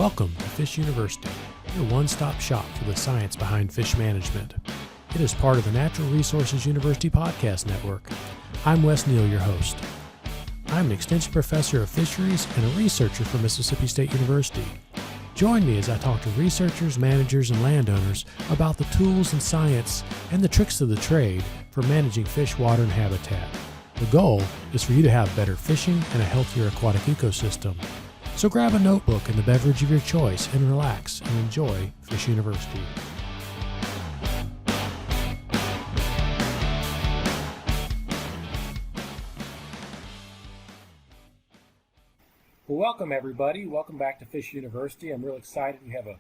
Welcome to Fish University, your one-stop shop for the science behind fish management. It is part of the Natural Resources University Podcast Network. I'm Wes Neal, your host. I'm an extension professor of fisheries and a researcher for Mississippi State University. Join me as I talk to researchers, managers, and landowners about the tools and science and the tricks of the trade for managing fish, water, and habitat. The goal is for you to have better fishing and a healthier aquatic ecosystem. So grab a notebook and the beverage of your choice and relax and enjoy Fish University. Well, welcome everybody. Welcome back to Fish University. I'm real excited. We have a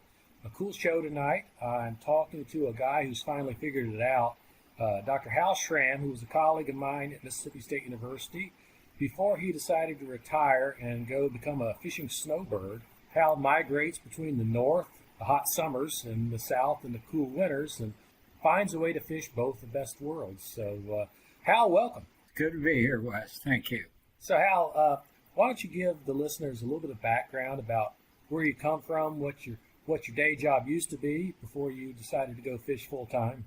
cool show tonight. I'm talking to a guy who's finally figured it out, Dr. Hal Schramm, who was a colleague of mine at Mississippi State University. Before he decided to retire and go become a fishing snowbird, Hal migrates between the north, the hot summers, and the south and the cool winters, and finds a way to fish both the best worlds. So, Hal, welcome. Good to be here, Wes. Thank you. So, Hal, why don't you give the listeners a little bit of background about where you come from, what your day job used to be before you decided to go fish full time,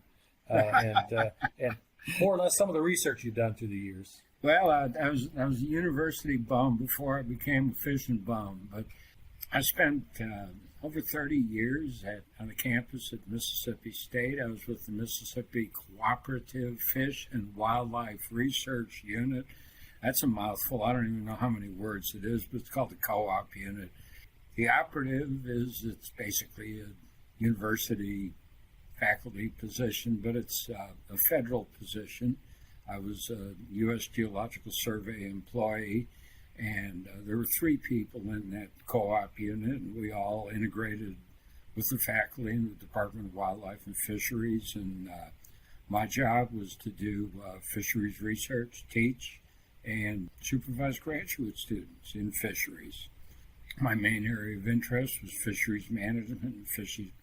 and more or less some of the research you've done through the years. Well, I was a university bum before I became a fishing bum, but I spent over 30 years on the campus at Mississippi State. I was with the Mississippi Cooperative Fish and Wildlife Research Unit. That's a mouthful. I don't even know how many words it is, but it's called the co-op unit. The operative it's basically a university faculty position, but it's a federal position. I was a U.S. Geological Survey employee, and there were 3 people in that co-op unit, and we all integrated with the faculty in the Department of Wildlife and Fisheries, and my job was to do fisheries research, teach, and supervise graduate students in fisheries. My main area of interest was fisheries management and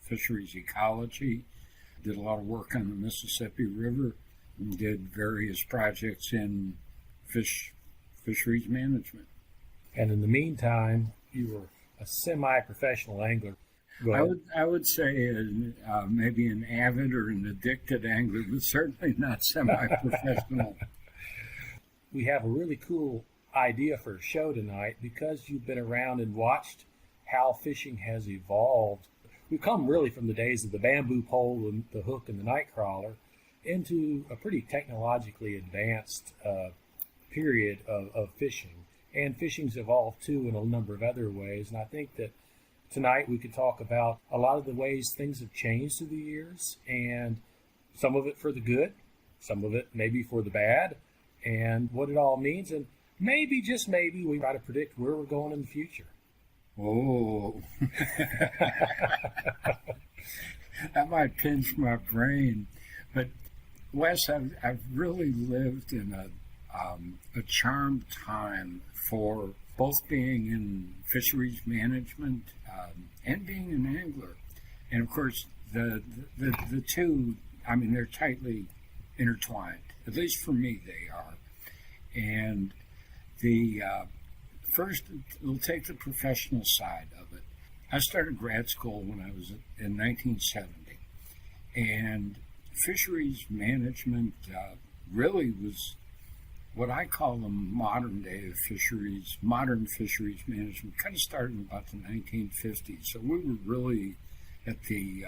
fisheries ecology. Did a lot of work on the Mississippi River, and did various projects in fisheries management. And in the meantime, you were a semi-professional angler. I would say maybe an avid or an addicted angler, but certainly not semi-professional. We have a really cool idea for a show tonight because you've been around and watched how fishing has evolved. We've come really from the days of the bamboo pole and the hook and the night crawler into a pretty technologically advanced period of fishing. And fishing's evolved, too, in a number of other ways. And I think that tonight we could talk about a lot of the ways things have changed through the years, and some of it for the good, some of it maybe for the bad, and what it all means. And maybe, just maybe, we try to predict where we're going in the future. Oh, that might pinch my brain. But Wes, I've really lived in a charmed time for both being in fisheries management and being an angler. And of course, the two, I mean, they're tightly intertwined. At least for me, they are. And first, we'll take the professional side of it. I started grad school when I was in 1970, and fisheries management really was what I call the modern day of fisheries, modern fisheries management. Kind of started in about the 1950s. So we were really at the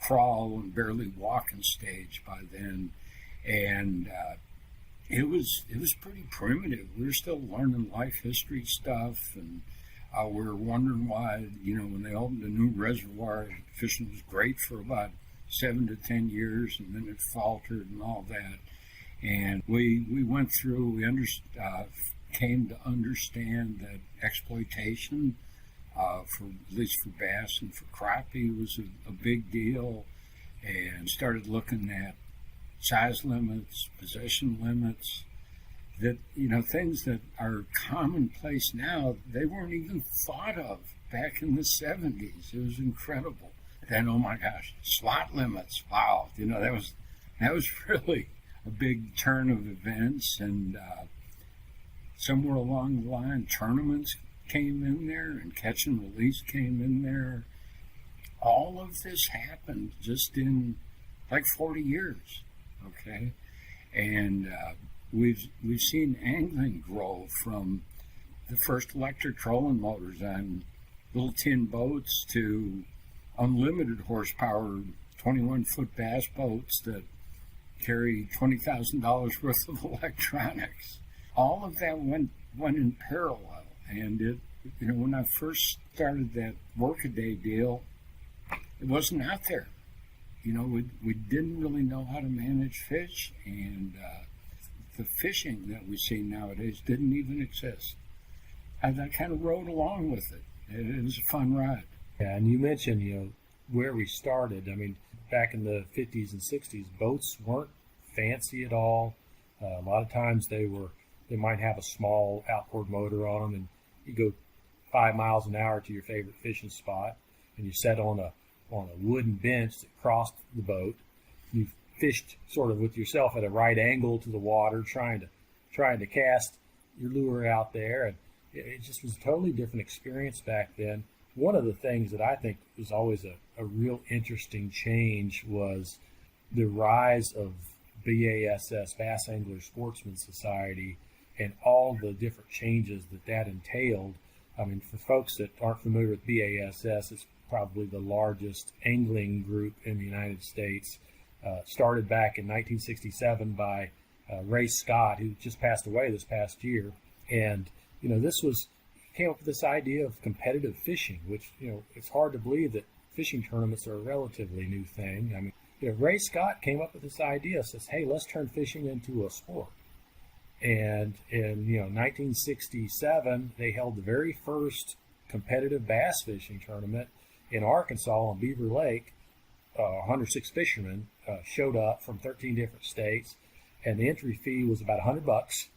crawl and barely walking stage by then. And it was pretty primitive. We were still learning life history stuff, and we were wondering why, when they opened a new reservoir, fishing was great for about 7 to 10 years, and then it faltered and all that. And we went through, came to understand that exploitation, for at least for bass and for crappie, was a big deal, and started looking at size limits, possession limits, that, things that are commonplace now, they weren't even thought of back in the 70s. It was incredible. Then, oh my gosh, slot limits. Wow. That was really a big turn of events, and somewhere along the line, tournaments came in there and catch and release came in there. All of this happened just in like 40 years, okay? And we've seen angling grow from the first electric trolling motors on little tin boats to unlimited horsepower 21-foot bass boats that carry $20,000 worth of electronics. All of that went in parallel. And it, when I first started that workaday deal, it wasn't out there. We didn't really know how to manage fish, and the fishing that we see nowadays didn't even exist. I kind of rode along with it. It was a fun ride. Yeah, and you mentioned, where we started. I mean, back in the 50s and 60s, boats weren't fancy at all. A lot of times they might have a small outboard motor on them, and you go 5 miles an hour to your favorite fishing spot, and you set on a wooden bench that crossed the boat. You fished sort of with yourself at a right angle to the water, trying to cast your lure out there, and it just was a totally different experience back then. One of the things that I think was always a real interesting change was the rise of BASS, Bass Angler Sportsman Society, and all the different changes that entailed. I mean, for folks that aren't familiar with BASS, it's probably the largest angling group in the United States. Started back in 1967 by Ray Scott, who just passed away this past year. And, came up with this idea of competitive fishing, which, it's hard to believe that fishing tournaments are a relatively new thing. I mean, Ray Scott came up with this idea, says, hey, let's turn fishing into a sport. And in 1967, they held the very first competitive bass fishing tournament in Arkansas on Beaver Lake. 106 fishermen showed up from 13 different states, and the entry fee was about $100.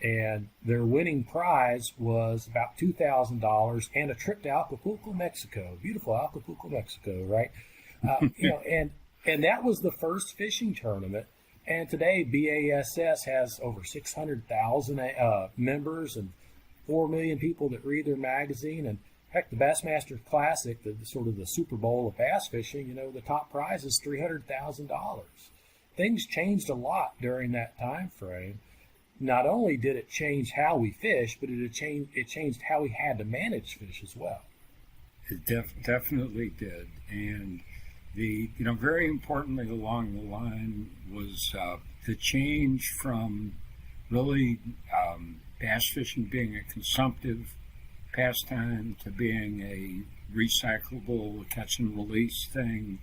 And their winning prize was about $2,000 and a trip to Acapulco, Mexico. Beautiful Acapulco, Mexico, right? And that was the first fishing tournament. And today, BASS has over 600,000 members and 4 million people that read their magazine. And heck, the Bassmaster Classic, the sort of the Super Bowl of bass fishing, the top prize is $300,000. Things changed a lot during that time frame. Not only did it change how we fish, but it changed how we had to manage fish as well. It definitely did. And very importantly along the line was the change from really bass fishing being a consumptive pastime to being a recyclable catch and release thing.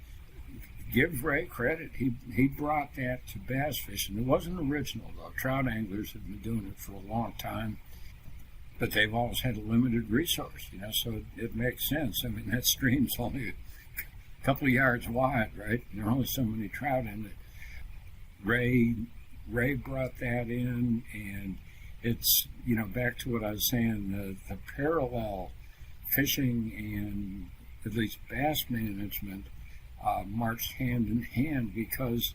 Give Ray credit. He brought that to bass fishing. It wasn't original, though. Trout anglers have been doing it for a long time, but they've always had a limited resource, so it makes sense. I mean, that stream's only a couple of yards wide, right? There are only so many trout in it. Ray brought that in, and it's, back to what I was saying, the parallel fishing and at least bass management marched hand in hand, because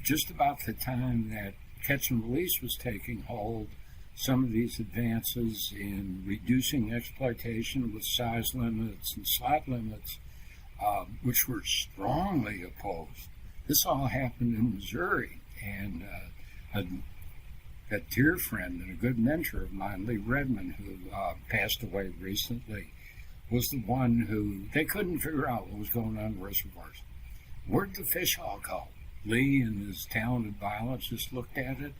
just about the time that catch and release was taking hold, some of these advances in reducing exploitation with size limits and slot limits, which were strongly opposed. This all happened in Missouri, and a dear friend and a good mentor of mine, Lee Redmond, who passed away recently, was the one who, they couldn't figure out what was going on in reservoirs. Where'd the fish all go? Lee and his talented biologists looked at it,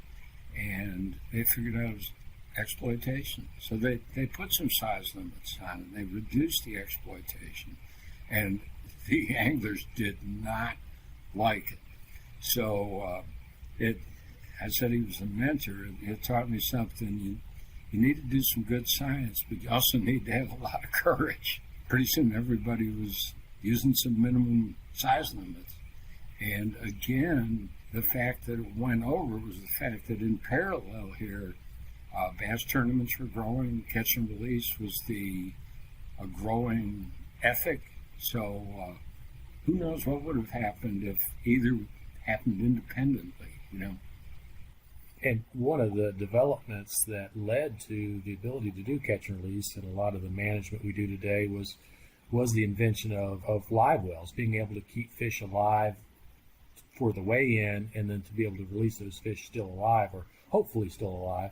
and they figured out it was exploitation. So they put some size limits on it. They reduced the exploitation, and the anglers did not like it. So I said he was a mentor. It taught me something. You need to do some good science, but you also need to have a lot of courage. Pretty soon everybody was using some minimum size limits. And again, the fact that it went over was the fact that in parallel here, bass tournaments were growing. Catch and release was a growing ethic. So who knows what would have happened if either happened independently, And one of the developments that led to the ability to do catch and release and a lot of the management we do today was the invention of live wells, being able to keep fish alive for the weigh in and then to be able to release those fish still alive or hopefully still alive.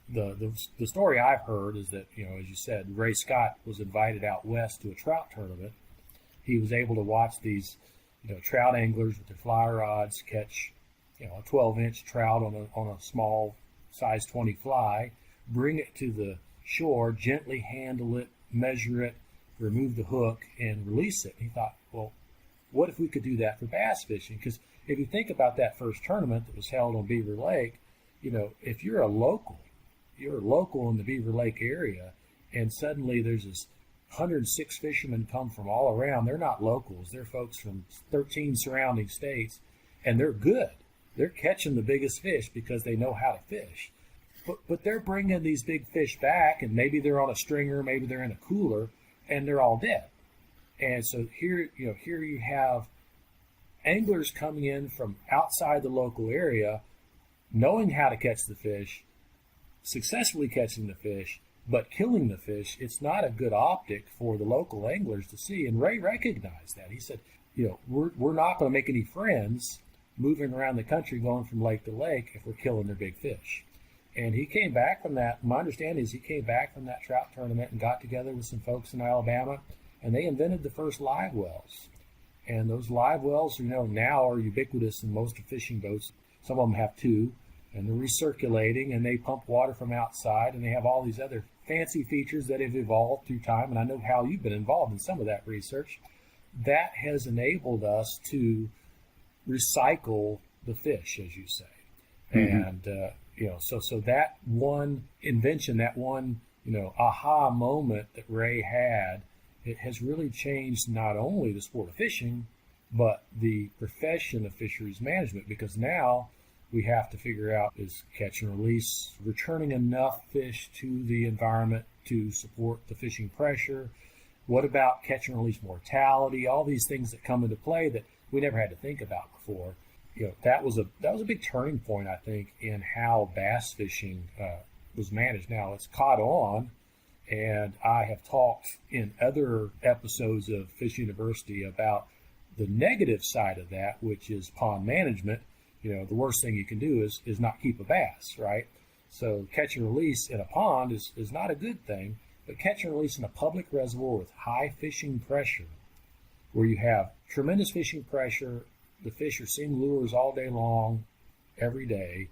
The story I've heard is that, as you said, Ray Scott was invited out west to a trout tournament. He was able to watch these, trout anglers with their fly rods catch, a 12-inch trout on a small size 20 fly, bring it to the shore, gently handle it, measure it, remove the hook, and release it. And he thought, well, what if we could do that for bass fishing? Because if you think about that first tournament that was held on Beaver Lake, if you're a local in the Beaver Lake area, and suddenly there's this 106 fishermen come from all around. They're not locals. They're folks from 13 surrounding states, and they're good. They're catching the biggest fish because they know how to fish. But they're bringing these big fish back, and maybe they're on a stringer, maybe they're in a cooler, and they're all dead. And so here you have anglers coming in from outside the local area, knowing how to catch the fish, successfully catching the fish, but killing the fish. It's not a good optic for the local anglers to see. And Ray recognized that. He said, we're not going to make any friends moving around the country going from lake to lake if we're killing their big fish. And he came back from that. My understanding is he came back from that trout tournament and got together with some folks in Alabama, and they invented the first live wells. And those live wells, now are ubiquitous in most fishing boats. Some of them have two, and they're recirculating, and they pump water from outside, and they have all these other fancy features that have evolved through time. And I know, Hal, you've been involved in some of that research. That has enabled us to recycle the fish, as you say. Mm-hmm. And, so that one invention, that one, aha moment that Ray had, it has really changed not only the sport of fishing, but the profession of fisheries management, because now we have to figure out, is catch and release returning enough fish to the environment to support the fishing pressure? What about catch and release mortality? All these things that come into play that we never had to think about before. That was a big turning point, I think, in how bass fishing was managed. Now it's caught on, and I have talked in other episodes of Fish University about the negative side of that, which is pond management. The worst thing you can do is not keep a bass, right? So catch and release in a pond is not a good thing, but catch and release in a public reservoir with high fishing pressure, where you have tremendous fishing pressure, the fish are seeing lures all day long, every day.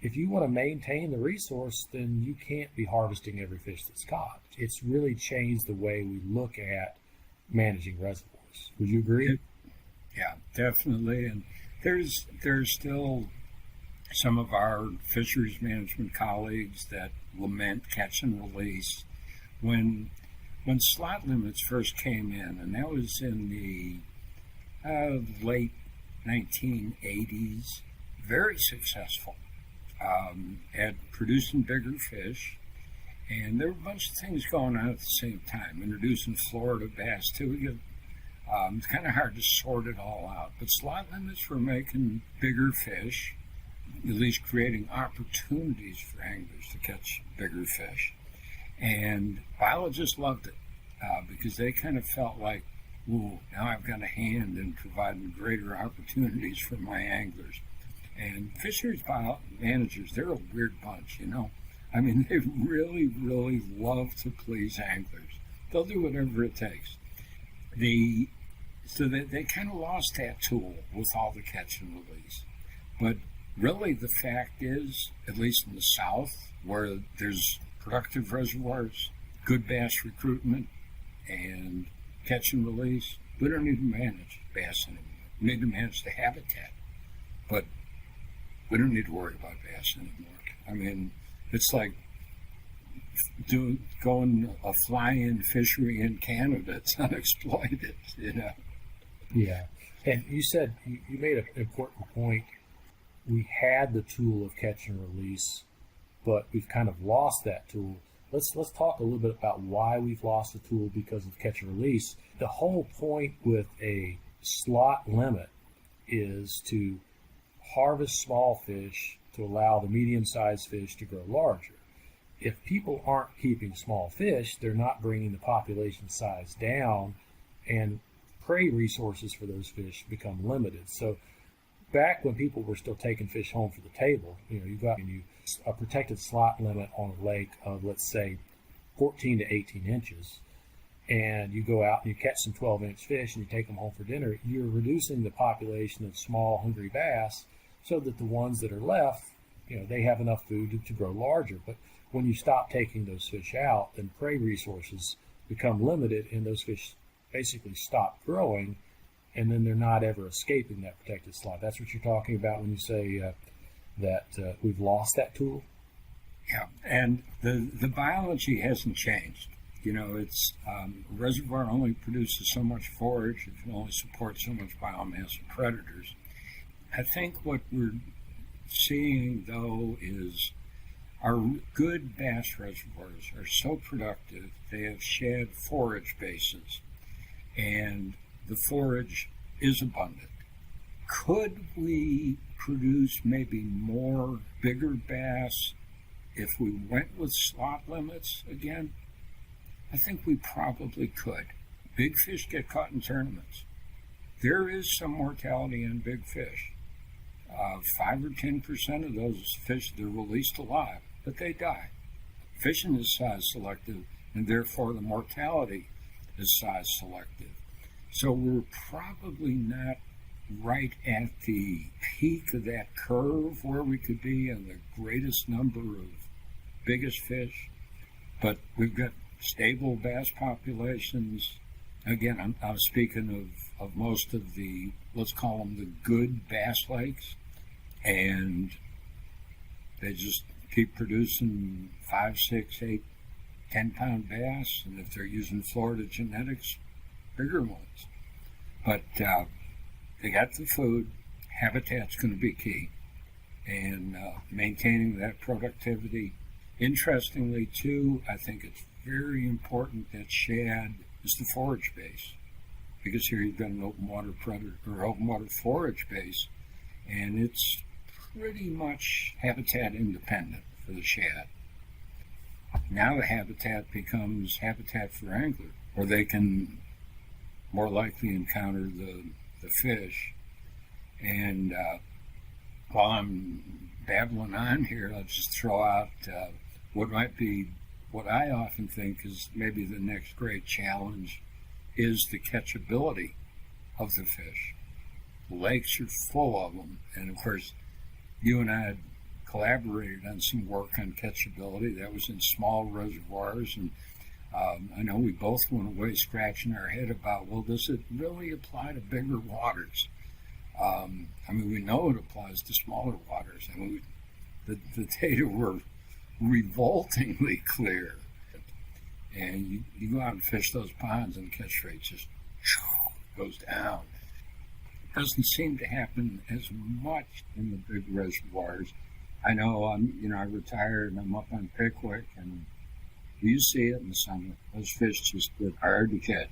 If you want to maintain the resource, then you can't be harvesting every fish that's caught. It's really changed the way we look at managing reservoirs. Would you agree? Yeah, definitely. And there's still some of our fisheries management colleagues that lament catch and release. When slot limits first came in, and that was in the late 1980s, very successful at producing bigger fish. And there were a bunch of things going on at the same time, introducing Florida bass too. It's kind of hard to sort it all out. But slot limits were making bigger fish, at least creating opportunities for anglers to catch bigger fish. And biologists loved it because they kind of felt like, ooh, now I've got a hand in providing greater opportunities for my anglers. And fisheries managers, they're a weird bunch, I mean, they really, really love to please anglers. They'll do whatever it takes. So they kind of lost that tool with all the catch and release. But really the fact is, at least in the South, where there's productive reservoirs, good bass recruitment, and catch and release, we don't need to manage bass anymore. We need to manage the habitat, but we don't need to worry about bass anymore. I mean, it's like going a fly-in fishery in Canada. It's unexploited, Yeah, and you said, you made an important point. We had the tool of catch and release, but we've kind of lost that tool. Let's talk a little bit about why we've lost the tool because of catch and release. The whole point with a slot limit is to harvest small fish to allow the medium-sized fish to grow larger. If people aren't keeping small fish, they're not bringing the population size down, and prey resources for those fish become limited. So back when people were still taking fish home for the table, you got a protected slot limit on a lake of, let's say, 14 to 18 inches, and you go out and you catch some 12-inch fish and you take them home for dinner, you're reducing the population of small, hungry bass so that the ones that are left, they have enough food to grow larger. But when you stop taking those fish out, then prey resources become limited, and those fish basically stop growing, and then they're not ever escaping that protected slot. That's what you're talking about when you say that we've lost that tool? Yeah, and the biology hasn't changed. It's reservoir only produces so much forage, it can only support so much biomass of predators. I think what we're seeing, though, is our good bass reservoirs are so productive, they have shad forage bases, and the forage is abundant. Could we produce maybe more bigger bass if we went with slot limits again? I think we probably could. Big fish get caught in tournaments. There is some mortality in big fish. 5 or 10% of those fish, they're released alive, but they die. Fishing is size selective, and therefore the mortality is size selective. So we're probably not right at the peak of that curve where we could be in the greatest number of biggest fish, but we've got stable bass populations. Again, I'm speaking of most of the, let's call them the good bass lakes, and they just keep producing 5, 6, 8, 10-pound bass, and if they're using Florida genetics, bigger ones. But they got the food. Habitat's going to be key, and maintaining that productivity. Interestingly, too, I think it's very important that shad is the forage base, because here you've got an open water predator or open water forage base, and it's pretty much habitat independent for the shad. Now the habitat becomes habitat for angler, where they can more likely encounter the fish. And while I'm babbling on here, I'll just throw out what might be what I often think is maybe the next great challenge is the catchability of the fish. The lakes are full of them, and of course, you and I had collaborated on some work on catchability. That was in small reservoirs, and I know we both went away scratching our head about, well, does it really apply to bigger waters? We know it applies to smaller waters. The data were revoltingly clear. And you go out and fish those ponds, and the catch rate just goes down. It doesn't seem to happen as much in the big reservoirs. I know I retired and I'm up on Pickwick, and you see it in the summer. Those fish just get hard to catch.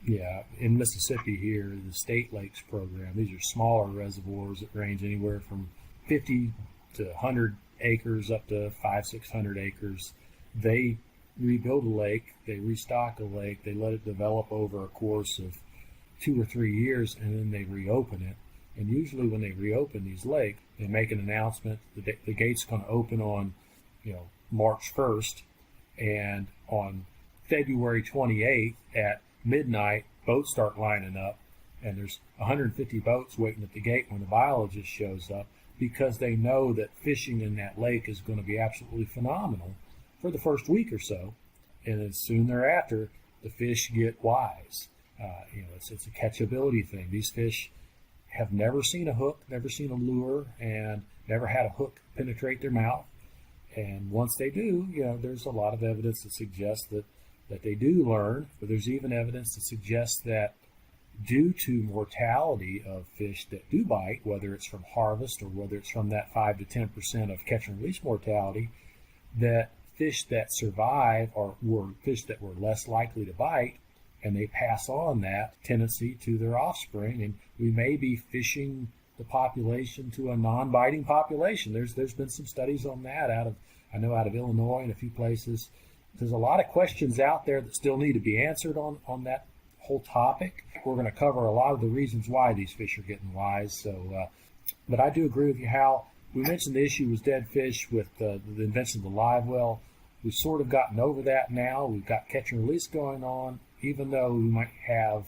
Yeah, in Mississippi here, the State Lakes program, these are smaller reservoirs that range anywhere from 50 to 100 acres up to 500-600 acres. They rebuild a lake, they restock a lake, they let it develop over a course of 2 or 3 years, and then they reopen it. And usually when they reopen these lakes, they make an announcement. The gate's going to open on, March 1st, and on February 28th at midnight, boats start lining up, and there's 150 boats waiting at the gate when the biologist shows up, because they know that fishing in that lake is going to be absolutely phenomenal for the first week or so, and then soon thereafter, the fish get wise. It's a catchability thing. These fish have never seen a hook, never seen a lure, and never had a hook penetrate their mouth. And once they do, there's a lot of evidence that suggests that they do learn, but there's even evidence that suggests that due to mortality of fish that do bite, whether it's from harvest or whether it's from that 5 to 10% of catch and release mortality, that fish that survive were fish that were less likely to bite, and they pass on that tendency to their offspring. And we may be fishing the population to a non-biting population. There's been some studies on that out of Illinois and a few places. There's a lot of questions out there that still need to be answered on that whole topic. We're going to cover a lot of the reasons why these fish are getting wise. So, but I do agree with you, Hal. We mentioned the issue was dead fish with the invention of the live well. We've sort of gotten over that now. We've got catch and release going on, even though we might have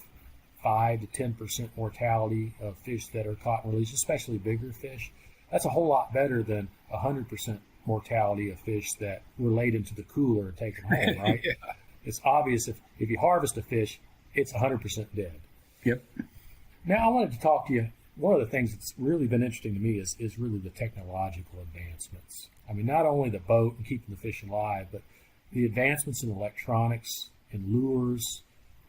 5 to 10% mortality of fish that are caught and released, especially bigger fish. That's a whole lot better than 100% mortality of fish that were laid into the cooler and taken home, right? Yeah. It's obvious if you harvest a fish, it's 100% dead. Yep. Now, I wanted to talk to you. One of the things that's really been interesting to me is really the technological advancements. I mean, not only the boat and keeping the fish alive, but the advancements in electronics and lures.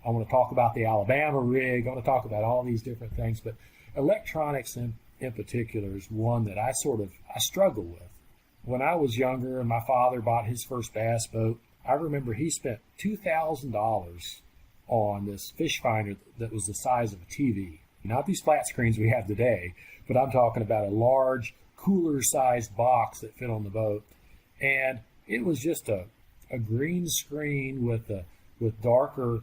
I want to talk about the Alabama rig. I want to talk about all these different things, but electronics in particular is one that I struggle with. When I was younger and my father bought his first bass boat, I remember he spent $2,000 on this fish finder that was the size of a TV. Not these flat screens we have today, but I'm talking about a large, cooler-sized box that fit on the boat. And it was just a green screen with darker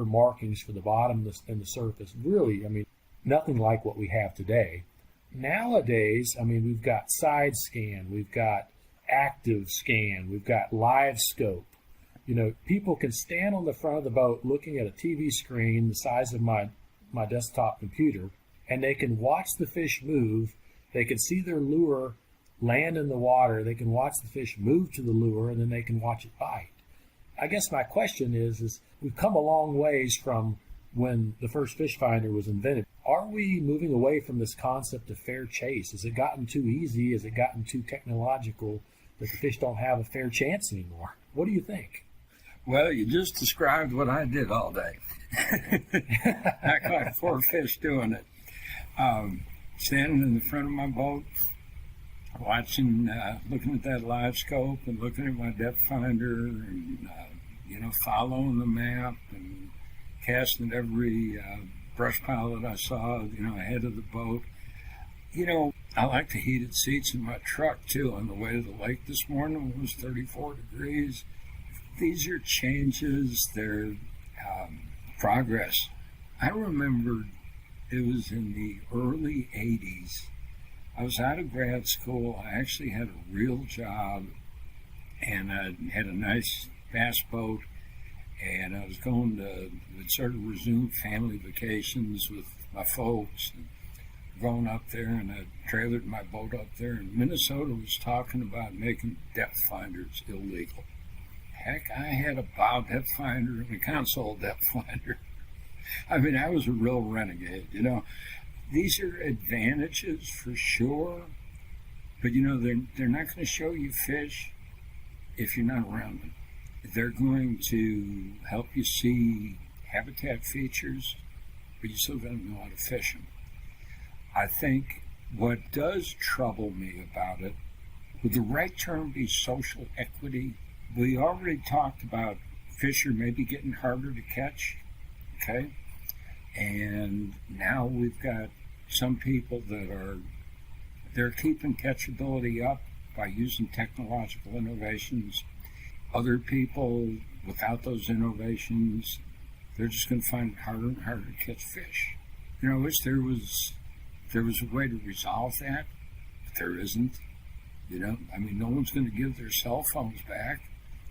markings for the bottom and the surface. Really, I mean, nothing like what we have today. Nowadays, I mean, we've got side scan, we've got active scan, we've got live scope. You know, people can stand on the front of the boat looking at a TV screen the size of my desktop computer, and they can watch the fish move. They can see their lure land in the water. They can watch the fish move to the lure, and then they can watch it bite. I guess my question is we've come a long ways from when the first fish finder was invented. Are we moving away from this concept of fair chase? Has it gotten too easy? Has it gotten too technological that the fish don't have a fair chance anymore? What do you think? Well, you just described what I did all day. I caught 4 fish doing it. Standing in the front of my boat, watching, looking at that live scope and looking at my depth finder and, following the map and casting at every brush pile that I saw, ahead of the boat. I like the heated seats in my truck, too. On the way to the lake this morning, it was 34 degrees. These are changes, they're progress. I remember it was in the early 80s. I was out of grad school. I actually had a real job, and I had a nice bass boat, and I was would sort of resume family vacations with my folks, and going up there, and I trailered my boat up there, and Minnesota was talking about making depth finders illegal. Heck, I had a bow depth finder and a console depth finder. I mean, I was a real renegade, These are advantages for sure, but, they're not going to show you fish if you're not around them. They're going to help you see habitat features, but you still got to know how to fish them. I think what does trouble me about it, would the right term be social equity? We already talked about fish are maybe getting harder to catch, okay? And now we've got some people they're keeping catchability up by using technological innovations. Other people, without those innovations, they're just going to find it harder and harder to catch fish. I wish there was a way to resolve that, but there isn't. No one's going to give their cell phones back.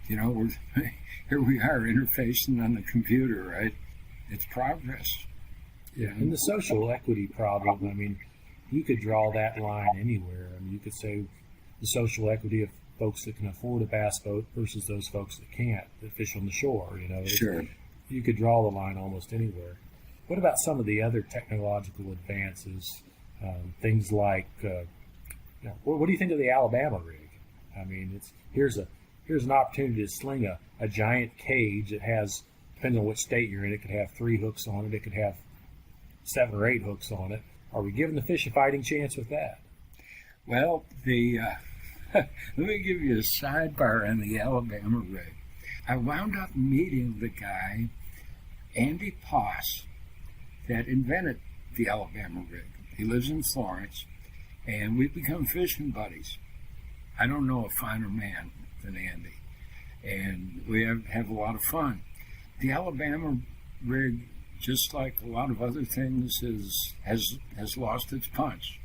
Here we are interfacing on the computer, right? It's progress. Yeah, and the social equity problem, you could draw that line anywhere. You could say the social equity of folks that can afford a bass boat versus those folks that can't, that fish on the shore, Sure. You could draw the line almost anywhere. What about some of the other technological advances? Things like, what do you think of the Alabama rig? Here's an opportunity to sling a giant cage that has, depending on which state you're in, it could have 3 hooks on it. It could have 7 or 8 hooks on it. Are we giving the fish a fighting chance with that? Well, let me give you a sidebar on the Alabama rig. I wound up meeting the guy, Andy Poss, that invented the Alabama rig. He lives in Florence, and we've become fishing buddies. I don't know a finer man than Andy, and we have a lot of fun. The Alabama rig, just like a lot of other things, has lost its punch.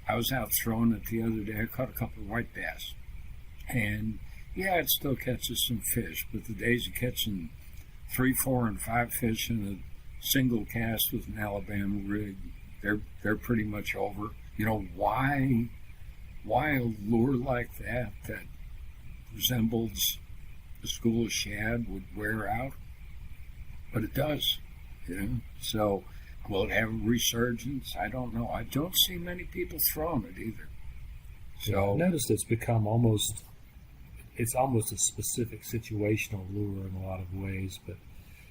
I was out throwing it the other day. I caught a couple of white bass, and yeah, it still catches some fish, but the days of catching 3, 4, and 5 fish in a single cast with an Alabama rig, they're pretty much over. You know, why a lure like that resembles the school of shad would wear out? But it does, you know. So will it have a resurgence? I don't know. I don't see many people throwing it either. So yeah, I noticed it's become almost a specific situational lure in a lot of ways. But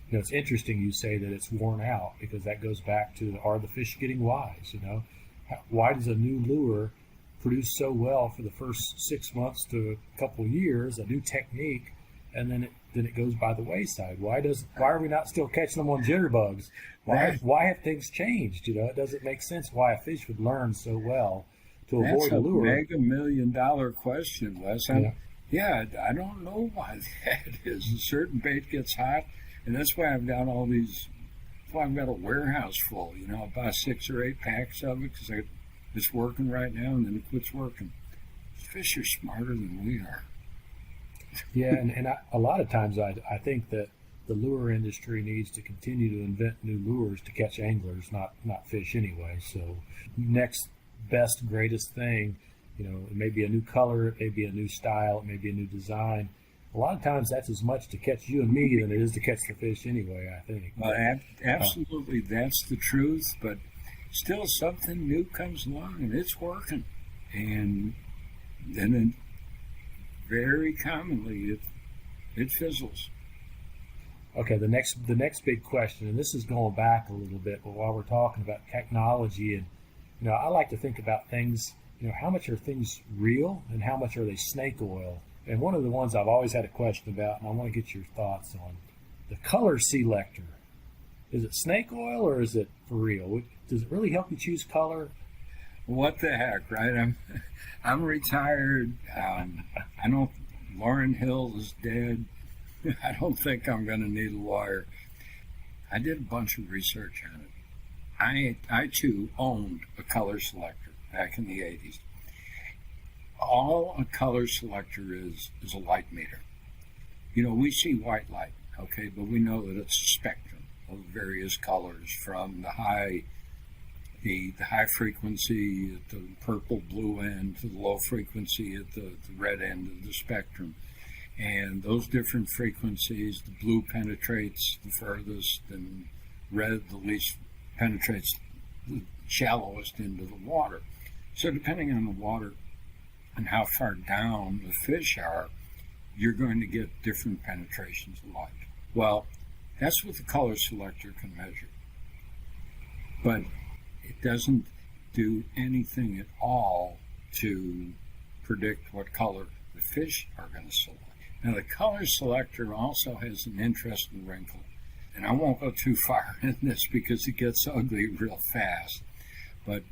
you know, it's interesting you say that it's worn out, because that goes back to, are the fish getting wise? You know, why does a new lure produce so well for the first 6 months to a couple of years, a new technique, and then it goes by the wayside? Why are we not still catching them on jitterbugs? Why have things changed? You know, it doesn't make sense why a fish would learn so well to avoid a lure. That's a mega $1,000,000 question, Wes. Yeah, I don't know why that is. A certain bait gets hot, and that's why I've got all these. That's why I've got a warehouse full. You know, I buy 6 or 8 packs of it because it's working right now, and then it quits working. Fish are smarter than we are. Yeah, and a lot of times I think that the lure industry needs to continue to invent new lures to catch anglers, not fish anyway. So next best, greatest thing, you know, it may be a new color, it may be a new style, it may be a new design. A lot of times that's as much to catch you and me than it is to catch the fish anyway, I think. Well, absolutely, that's the truth, but still something new comes along and it's working. And then very commonly it fizzles. Okay, the next big question, and this is going back a little bit, but while we're talking about technology, and you know, I like to think about things, you know, how much are things real and how much are they snake oil? And one of the ones I've always had a question about, and I want to get your thoughts on, the color selector. Is it snake oil or is it for real? Does it really help you choose color? What the heck, right? I'm retired. I don't. Lauren Hill is dead. I don't think I'm going to need a lawyer. I did a bunch of research on it. I too owned a color selector back in the 80s. All a color selector is a light meter. You know, we see white light, okay, but we know that it's a spectrum of various colors, from the high frequency at the purple blue end to the low frequency at the red end of the spectrum. And those different frequencies, the blue penetrates the furthest, and red the least, penetrates the shallowest into the water. So depending on the water and how far down the fish are, you're going to get different penetrations of light. Well, that's what the color selector can measure. But it doesn't do anything at all to predict what color the fish are going to select. Now, the color selector also has an interesting wrinkle, and I won't go too far in this because it gets ugly real fast. But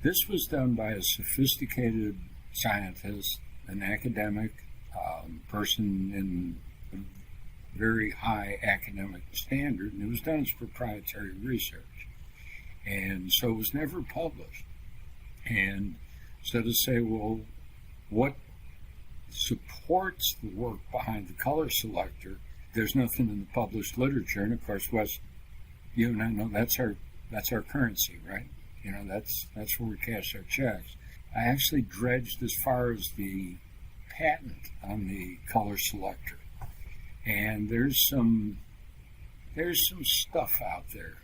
this was done by a sophisticated scientist, an academic, person in a very high academic standard, and it was done as proprietary research. And so it was never published. And so to say, well, what supports the work behind the color selector? There's nothing in the published literature, and of course, Wes, you and I know that's our currency, right? You know, that's where we cash our checks. I actually dredged as far as the patent on the color selector, and there's some stuff out there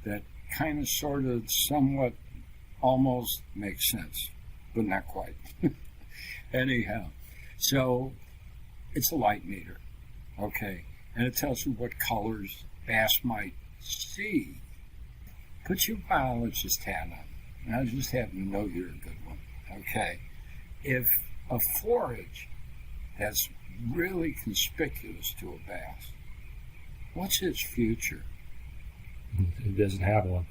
that kind of, sort of, somewhat, almost makes sense, but not quite. Anyhow, so it's a light meter, okay, and it tells you what colors bass might see. Put your biologist hat on, and I just happen to know you're a good one, okay? If a forage that's really conspicuous to a bass, what's its future? It doesn't have one.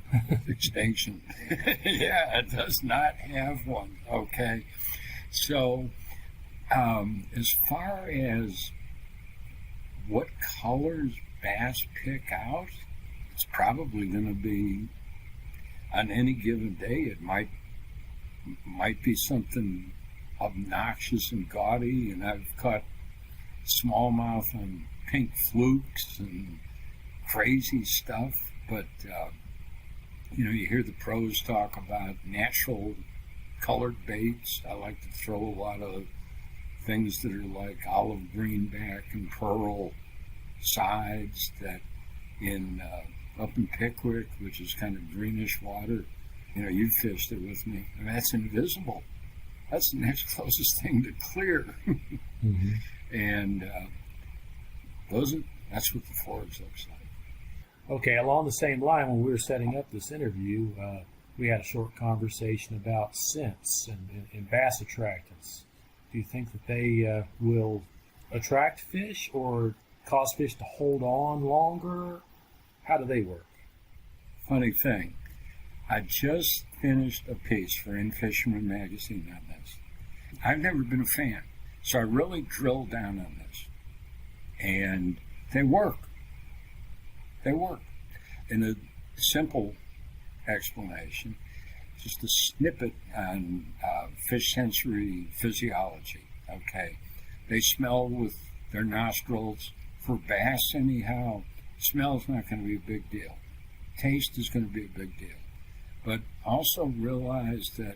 Extinction. Yeah, it does not have one. Okay. So, as far as what colors bass pick out, it's probably going to be on any given day. It might be something obnoxious and gaudy, and I've caught smallmouth on pink flukes and crazy stuff. But you hear the pros talk about natural colored baits. I like to throw a lot of things that are like olive greenback and pearl sides that in up in Pickwick, which is kind of greenish water. You fished it with me. I mean, that's invisible. That's the next closest thing to clear. Mm-hmm. And that's what the forage looks like. Okay, along the same line, when we were setting up this interview, we had a short conversation about scents and bass attractants. Do you think that they will attract fish or cause fish to hold on longer? How do they work? Funny thing, I just finished a piece for In Fisherman magazine on this. I've never been a fan, so I really drilled down on this. And they work. They work. In a simple explanation, just a snippet on fish sensory physiology. Okay, they smell with their nostrils. For bass, anyhow, smell's not going to be a big deal. Taste is going to be a big deal. But also realize that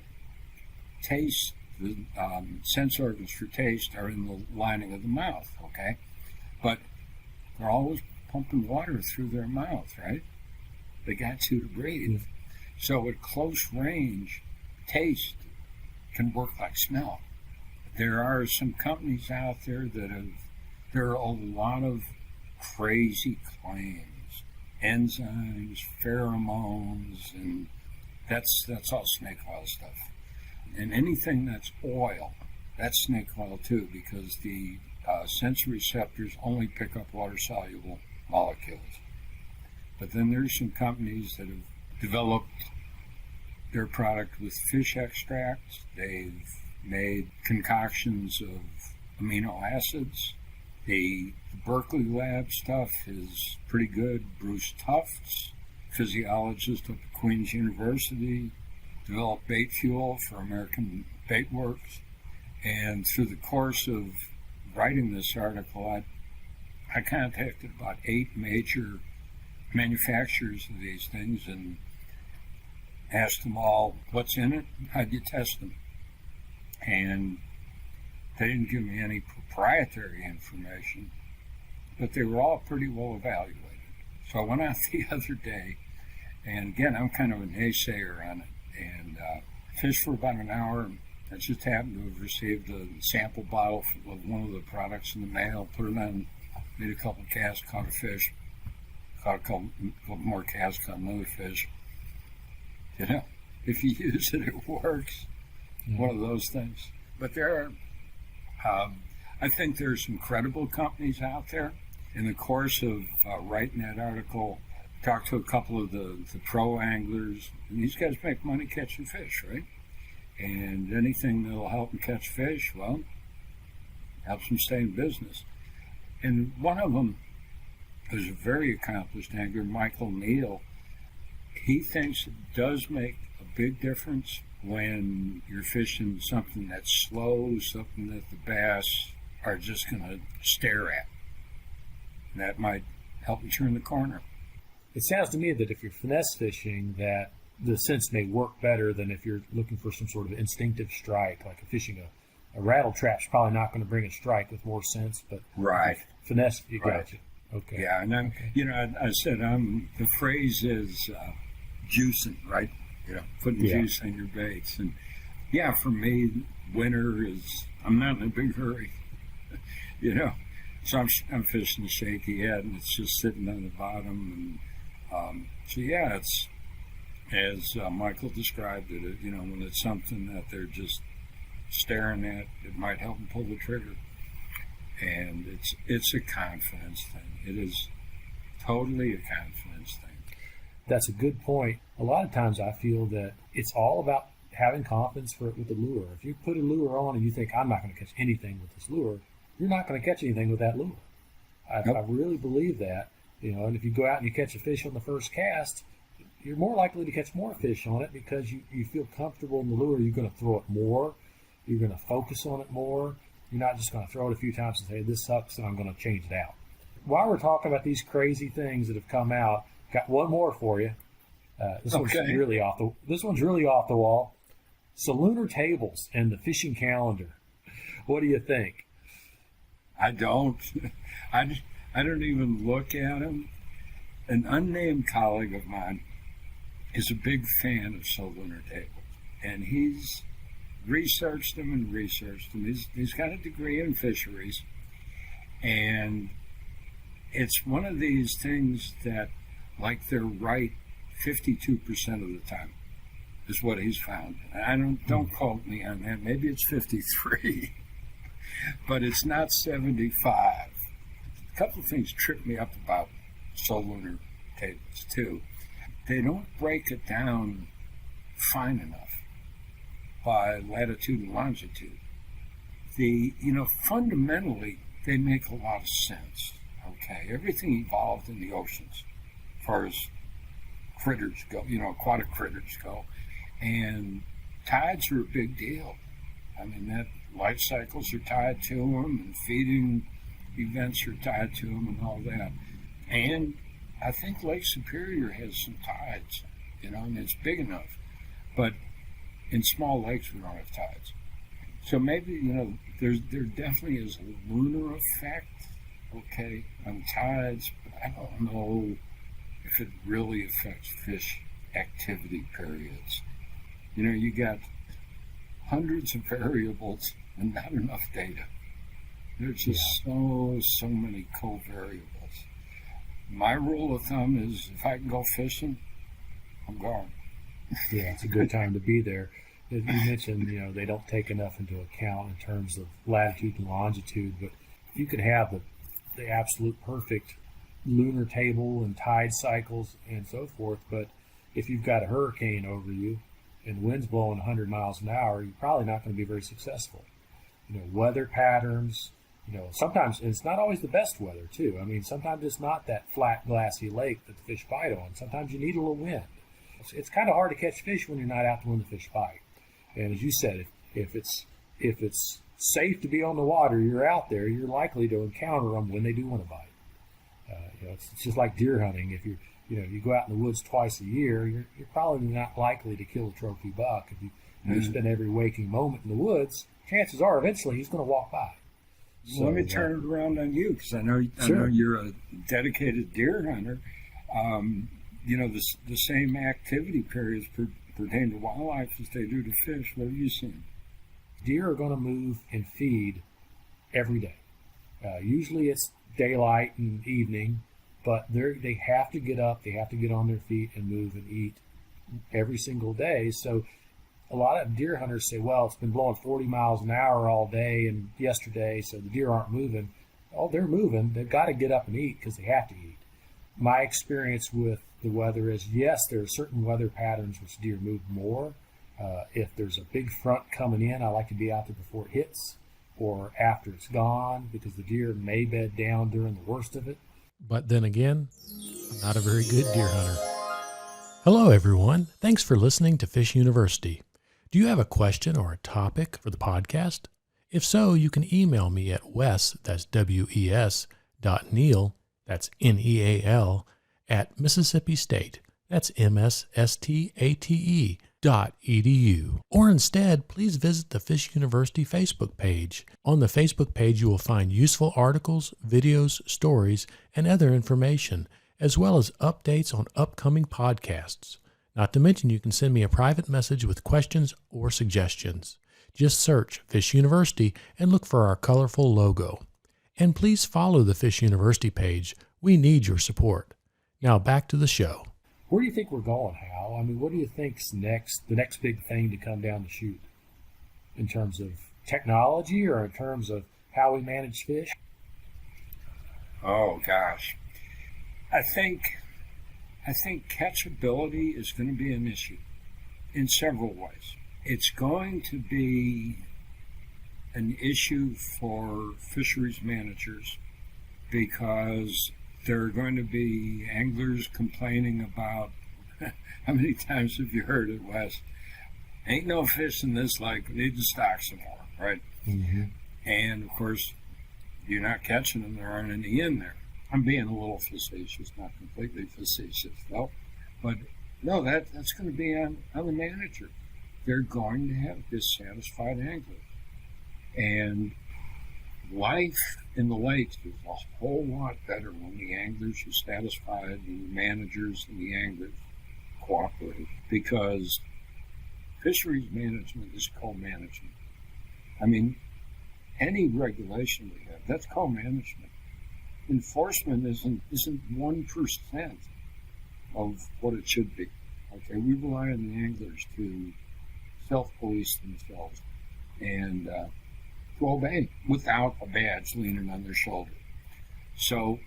taste, the sense organs for taste are in the lining of the mouth. Okay, but they're always pumping water through their mouth, right? They got to breathe. So at close range, taste can work like smell. There are some companies out there there are a lot of crazy claims, enzymes, pheromones, and that's all snake oil stuff. And anything that's oil, that's snake oil too, because the sensory receptors only pick up water-soluble molecules. But then there's some companies that have developed their product with fish extracts. They've made concoctions of amino acids. The Berkeley lab stuff is pretty good. Bruce Tufts, physiologist at Queen's University, developed bait fuel for American Bait Works. And through the course of writing this article, I contacted about 8 major manufacturers of these things and asked them all, what's in it? How'd you test them? And they didn't give me any proprietary information, but they were all pretty well evaluated. So I went out the other day, and again, I'm kind of a naysayer on it, and fished for about an hour. And I just happened to have received a sample bottle of one of the products in the mail, put it on, made a couple casts, caught a fish, caught a couple more casts, caught another fish. If you use it, it works. One of those things. But there are, I think there are some credible companies out there. In the course of writing that article, talked to a couple of the pro anglers, and these guys make money catching fish, right? And anything that'll help them catch fish, well, helps them stay in business. And one of them is a very accomplished angler, Michael Neal. He thinks it does make a big difference when you're fishing something that's slow, something that the bass are just going to stare at. And that might help you turn the corner. It sounds to me that if you're finesse fishing, that the sense may work better than if you're looking for some sort of instinctive strike, like fishing a rattle trap's probably not going to bring a strike with more sense, but right. Finesse, you right. got you. Okay. Yeah, and I said the phrase is juicing, right? Putting juice in your baits. And yeah, for me, winter is, I'm not in a big hurry, So I'm fishing a shaky head, and it's just sitting on the bottom. And so yeah, it's as Michael described it. When it's something that they're just staring at, it might help them pull the trigger. And it's a confidence thing. It is totally a confidence thing. That's a good point. A lot of times I feel that it's all about having confidence with the lure. If you put a lure on and you think, I'm not going to catch anything with this lure, you're not going to catch anything with that lure. I really believe that. And if you go out and you catch a fish on the first cast, you're more likely to catch more fish on it because you feel comfortable in the lure. You're going to throw it more. You're going to focus on it more. You're not just going to throw it a few times and say, this sucks, and I'm going to change it out. While we're talking about these crazy things that have come out, got one more for you. This one's really off the wall. So lunar tables and the fishing calendar. What do you think? I don't. I don't even look at them. An unnamed colleague of mine is a big fan of lunar tables, and he's researched them. He's got a degree in fisheries, and it's one of these things that, like, they're right 52% of the time, is what he's found. I don't quote me on that. Maybe it's 53, but it's not 75. A couple of things trip me up about lunar tables too. They don't break it down fine enough by latitude and longitude. Fundamentally, they make a lot of sense. Okay, everything evolved in the oceans, as far as critters go, aquatic critters go, and tides are a big deal. I mean, that life cycles are tied to them, and feeding events are tied to them, and all that. And I think Lake Superior has some tides, and it's big enough. But in small lakes, we don't have tides. So maybe, there definitely is a lunar effect, okay, on tides, but I don't know if it really affects fish activity periods. You got hundreds of variables and not enough data. There's just so many covariables. My rule of thumb is if I can go fishing, I'm going. Yeah, it's a good time to be there. You mentioned, they don't take enough into account in terms of latitude and longitude, but you could have the absolute perfect lunar table and tide cycles and so forth, but if you've got a hurricane over you and the wind's blowing 100 miles an hour, you're probably not going to be very successful. Weather patterns, sometimes it's not always the best weather too. I mean, sometimes it's not that flat, glassy lake that the fish bite on. Sometimes you need a little wind. It's kind of hard to catch fish when you're not out to when the fish bite. And as you said, if it's safe to be on the water, you're out there, you're likely to encounter them when they do want to bite. It's just like deer hunting. If you go out in the woods twice a year, you're probably not likely to kill a trophy buck. If you spend every waking moment in the woods, chances are eventually he's going to walk by. So, let me turn it around on you, because I know you're a dedicated deer hunter. The same activity periods pertain to wildlife as they do to fish. What have you seen? Deer are going to move and feed every day. Usually it's daylight and evening, but they have to get up, they have to get on their feet and move and eat every single day. So a lot of deer hunters say, well, it's been blowing 40 miles an hour all day and yesterday, so the deer aren't moving. Oh, they're moving. They've got to get up and eat because they have to eat. My experience with the weather is, yes, there are certain weather patterns which deer move more. If there's a big front coming in, I like to be out there before it hits or after it's gone, because the deer may bed down during the worst of it. But then again, I'm not a very good deer hunter. Hello, everyone. Thanks for listening to Fish University. Do you have a question or a topic for the podcast? If so, you can email me at Wes, that's W-E-S, .Neal, that's N-E-A-L, at Mississippi State, that's M-S-S-T-A-T-E, .edu. Or instead, please visit the Fish University Facebook page. On the Facebook page, you will find useful articles, videos, stories, and other information, as well as updates on upcoming podcasts. Not to mention, you can send me a private message with questions or suggestions. Just search Fish University and look for our colorful logo. And please follow the Fish University page. We need your support. Now back to the show. Where do you think we're going, Hal? I mean, what do you think's next, the next big thing to come down the chute in terms of technology or in terms of how we manage fish? Oh, gosh. I think I think catchability is going to be an issue in several ways. It's going to be an issue for fisheries managers because there are going to be anglers complaining about how many times have you heard it, Wes? Ain't no fish in this lake, we need to stock some more, right? Mm-hmm. And of course, you're not catching them, there aren't any in there. I'm being a little facetious, not completely facetious, though. But no, that's going to be on the manager. They're going to have dissatisfied anglers. And life in the lakes is a whole lot better when the anglers are satisfied and the managers and the anglers cooperate, because fisheries management is co-management. I mean, any regulation we have, that's co-management. Enforcement isn't 1% of what it should be. Okay, we rely on the anglers to self-police themselves and to obey without a badge leaning on their shoulder. So,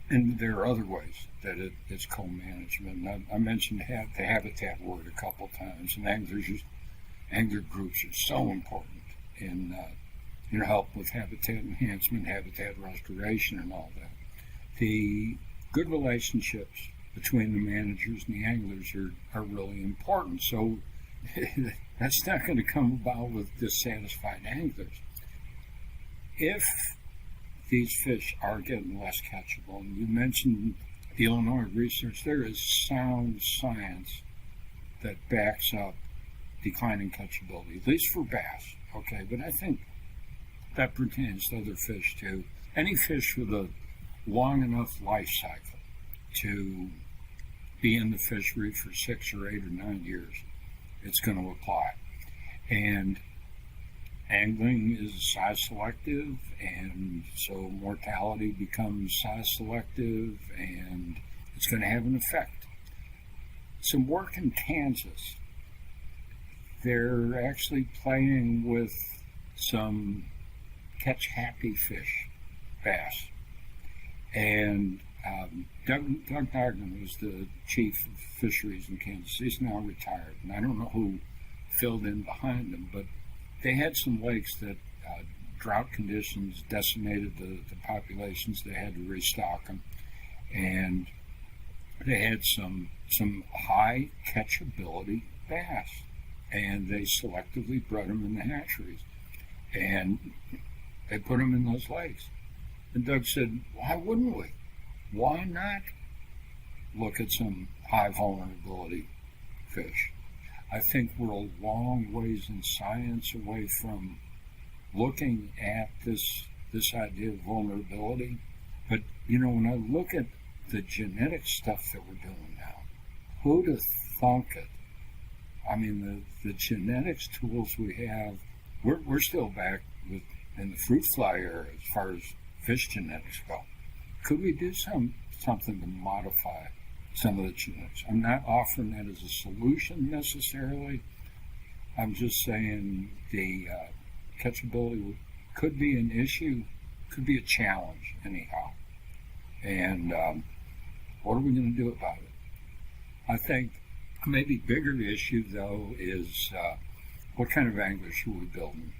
and there are other ways that it's co-management. I mentioned the habitat word a couple times, and angler groups are so important in help with habitat enhancement, habitat restoration, and all that. The good relationships between the managers and the anglers are really important. So that's not going to come about with dissatisfied anglers. If these fish are getting less catchable, and you mentioned the Illinois research, there is sound science that backs up declining catchability, at least for bass. Okay, but I think that pertains to other fish too. Any fish with a long enough life cycle to be in the fishery for 6 or 8 or 9 years, it's going to apply. And angling is size selective, and so mortality becomes size selective, and it's going to have an effect. Some work in Kansas, they're actually playing with some catch-happy fish, bass. And Doug Nagin was the chief of fisheries in Kansas. He's now retired, and I don't know who filled in behind him, but they had some lakes that drought conditions decimated the populations. They had to restock them, and they had some high catchability bass, and they selectively bred them in the hatcheries, and they put them in those lakes. And Doug said, why wouldn't we? Why not look at some high vulnerability fish? I think we're a long ways in science away from looking at this idea of vulnerability. But, when I look at the genetic stuff that we're doing now, who'd have thunk it? I mean, the genetics tools we have, we're still back in the fruit fly area as far as fish genetics go. Could we do something to modify some of the genetics? I'm not offering that as a solution necessarily. I'm just saying the catchability could be an issue, could be a challenge anyhow. And what are we going to do about it? I think a maybe bigger issue, though, is what kind of anglers are we building?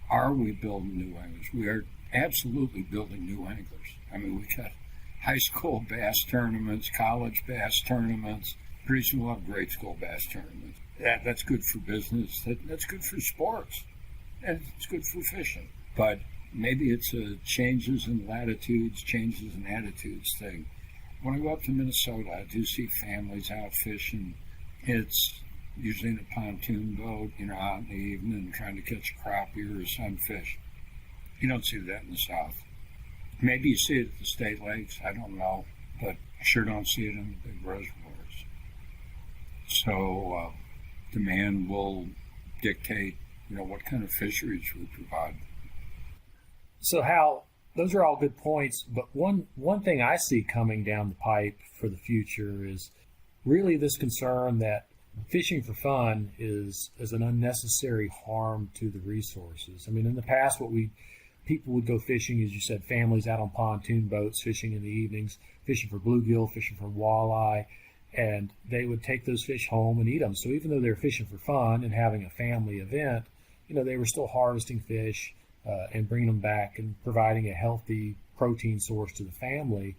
Are we building new anglers? We are absolutely building new anglers. I mean, we've got high school bass tournaments, college bass tournaments. Pretty soon we'll have grade school bass tournaments. That's good for business. That's good for sports. And it's good for fishing. But maybe it's a changes in latitudes, changes in attitudes thing. When I go up to Minnesota, I do see families out fishing. It's usually in a pontoon boat, out in the evening trying to catch a crappie or a sunfish. You don't see that in the South. Maybe you see it at the state lakes, I don't know, but I sure don't see it in the big reservoirs. So demand will dictate, what kind of fisheries we provide. So Hal, those are all good points, but one thing I see coming down the pipe for the future is really this concern that fishing for fun is an unnecessary harm to the resources. I mean, in the past, what we people would go fishing, as you said, families out on pontoon boats, fishing in the evenings, fishing for bluegill, fishing for walleye, and they would take those fish home and eat them. So even though they were fishing for fun and having a family event, they were still harvesting fish and bringing them back and providing a healthy protein source to the family.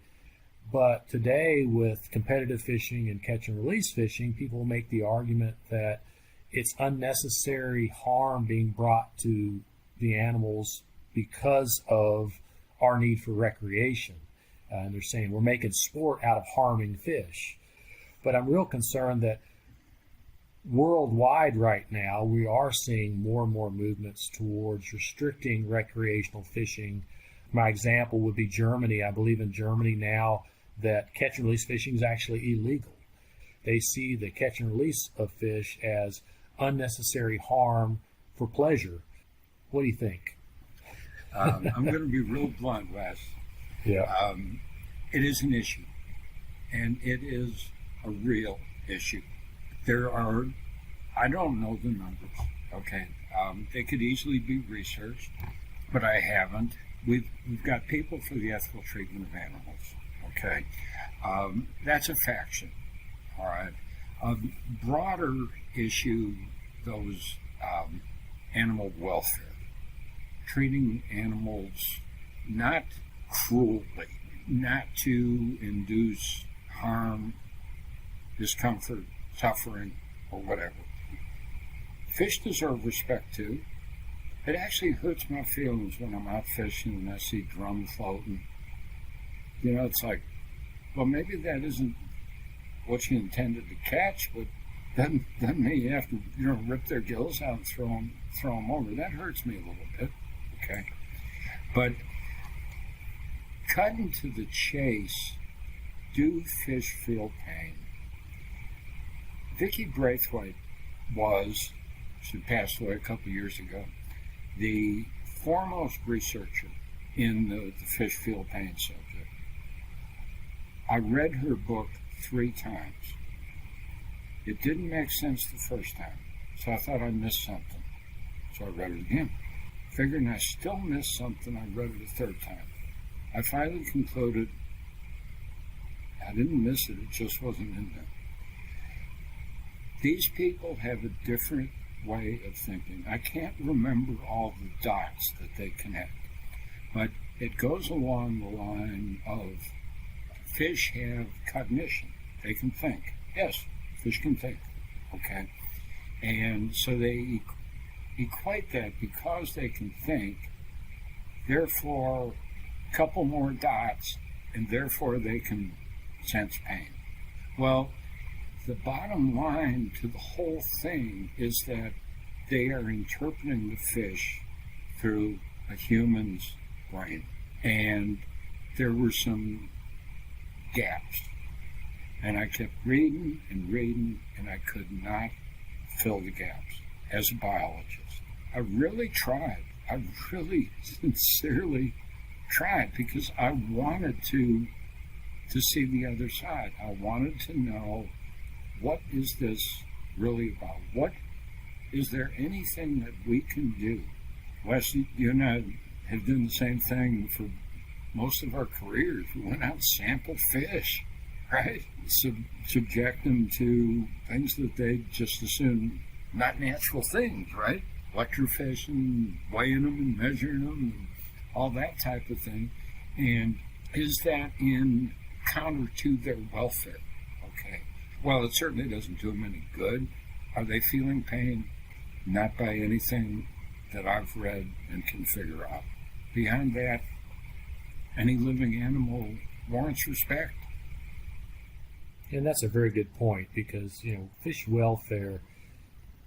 But today, with competitive fishing and catch and release fishing, people make the argument that it's unnecessary harm being brought to the animals because of our need for recreation. And they're saying we're making sport out of harming fish. But I'm real concerned that worldwide right now, we are seeing more and more movements towards restricting recreational fishing. My example would be Germany. I believe in Germany now that catch and release fishing is actually illegal. They see the catch and release of fish as unnecessary harm for pleasure. What do you think? I'm going to be real blunt, Wes. Yeah. It is an issue, and it is a real issue. There are, I don't know the numbers, okay? They could easily be researched, but I haven't. We've got people for the ethical treatment of animals, okay? That's a faction, all right? A broader issue, those animal welfare, treating animals not cruelly, not to induce harm, discomfort, suffering, or whatever. Fish deserve respect too. It actually hurts my feelings when I'm out fishing and I see drum floating. It's like, well, maybe that isn't what you intended to catch, but then you have to rip their gills out and throw them over. That hurts me a little bit. Okay, but cutting to the chase, do fish feel pain? Vicki Braithwaite she passed away a couple years ago, the foremost researcher in the fish feel pain subject. I read her book 3 times. It didn't make sense the first time, so I thought I missed something. So I read it again. Figuring I still missed something, I read it a 3rd time. I finally concluded I didn't miss it, it just wasn't in there. These people have a different way of thinking. I can't remember all the dots that they connect, but it goes along the line of fish have cognition. They can think. Yes, fish can think. Okay? And so they equate that because they can think, therefore, a couple more dots, and therefore they can sense pain. Well, the bottom line to the whole thing is that they are interpreting the fish through a human's brain. And there were some gaps. And I kept reading, and I could not fill the gaps as a biologist. I really tried. I really sincerely tried because I wanted to see the other side. I wanted to know, what is this really about? Is there anything that we can do? Wes, you and I have done the same thing for most of our careers. We went out and sampled fish, right? Subject them to things that they just assume not natural things, right? Electrofishing, weighing them and measuring them, and all that type of thing. And is that in counter to their welfare? Okay. Well, it certainly doesn't do them any good. Are they feeling pain? Not by anything that I've read and can figure out. Beyond that, any living animal warrants respect. And that's a very good point because, fish welfare,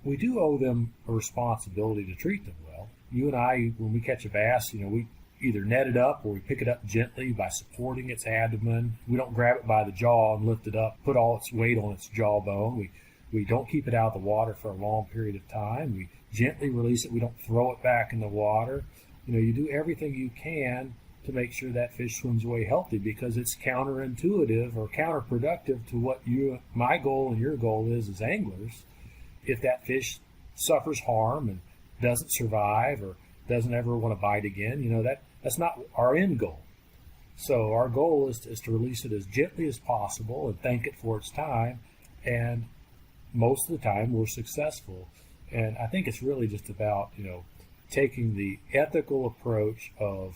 we do owe them a responsibility to treat them well. You and I, when we catch a bass, we either net it up or we pick it up gently by supporting its abdomen. We don't grab it by the jaw and lift it up, put all its weight on its jawbone. We don't keep it out of the water for a long period of time. We gently release it. We don't throw it back in the water. You do everything you can to make sure that fish swims away healthy because it's counterintuitive or counterproductive to what my goal and your goal is as anglers. If that fish suffers harm and doesn't survive or doesn't ever want to bite again. That's not our end goal. So our goal is to release it as gently as possible and thank it for its time. And most of the time we're successful. And I think it's really just about, taking the ethical approach of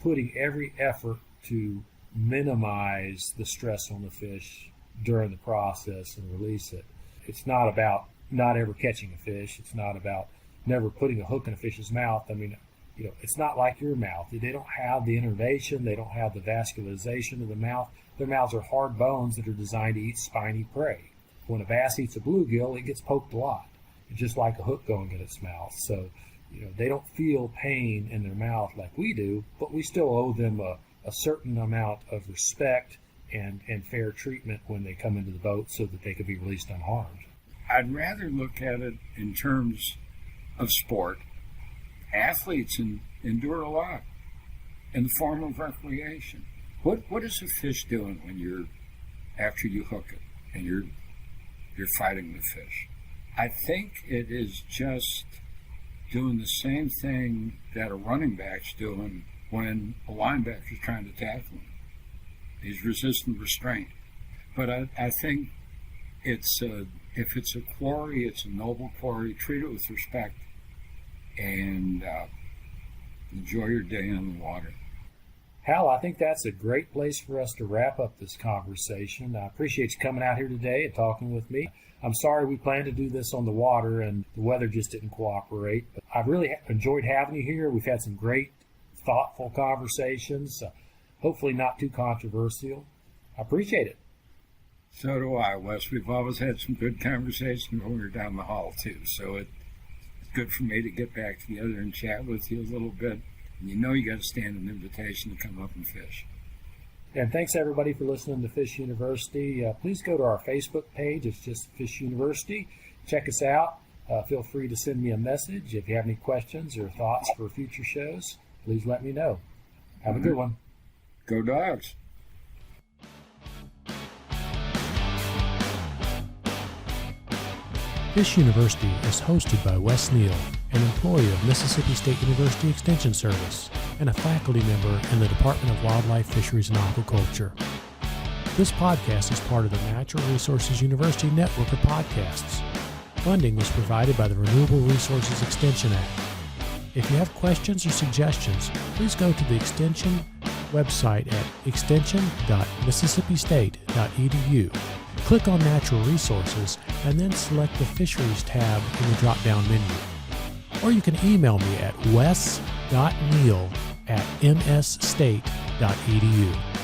putting every effort to minimize the stress on the fish during the process and release it. It's not about not ever catching a fish. It's not about never putting a hook in a fish's mouth. I mean, it's not like your mouth. They don't have the innervation. They don't have the vascularization of the mouth. Their mouths are hard bones that are designed to eat spiny prey. When a bass eats a bluegill, it gets poked a lot. It's just like a hook going in its mouth. So, they don't feel pain in their mouth like we do, but we still owe them a certain amount of respect and fair treatment when they come into the boat so that they can be released unharmed. I'd rather look at it in terms of sport. Athletes endure a lot in the form of recreation. What is a fish doing after you hook it and you're fighting the fish? I think it is just doing the same thing that a running back's doing when a linebacker's trying to tackle him. He's resisting restraint. But I think if it's a quarry, it's a noble quarry. Treat it with respect and enjoy your day on the water. Hal, I think that's a great place for us to wrap up this conversation. I appreciate you coming out here today and talking with me. I'm sorry we planned to do this on the water and the weather just didn't cooperate. But I've really enjoyed having you here. We've had some great, thoughtful conversations, hopefully not too controversial. I appreciate it. So do I, Wes. We've always had some good conversations when we were down the hall, too. So it's good for me to get back together and chat with you a little bit. And you got to stand an invitation to come up and fish. And thanks, everybody, for listening to Fish University. Please go to our Facebook page. It's just Fish University. Check us out. Feel free to send me a message. If you have any questions or thoughts for future shows, please let me know. Have a good one. Go Dogs. Fish University is hosted by Wes Neal, an employee of Mississippi State University Extension Service and a faculty member in the Department of Wildlife, Fisheries, and Aquaculture. This podcast is part of the Natural Resources University network of podcasts. Funding was provided by the Renewable Resources Extension Act. If you have questions or suggestions, please go to the Extension website at extension.mississippistate.edu. Click on Natural Resources and then select the Fisheries tab in the drop-down menu. Or you can email me at wes.neal@msstate.edu.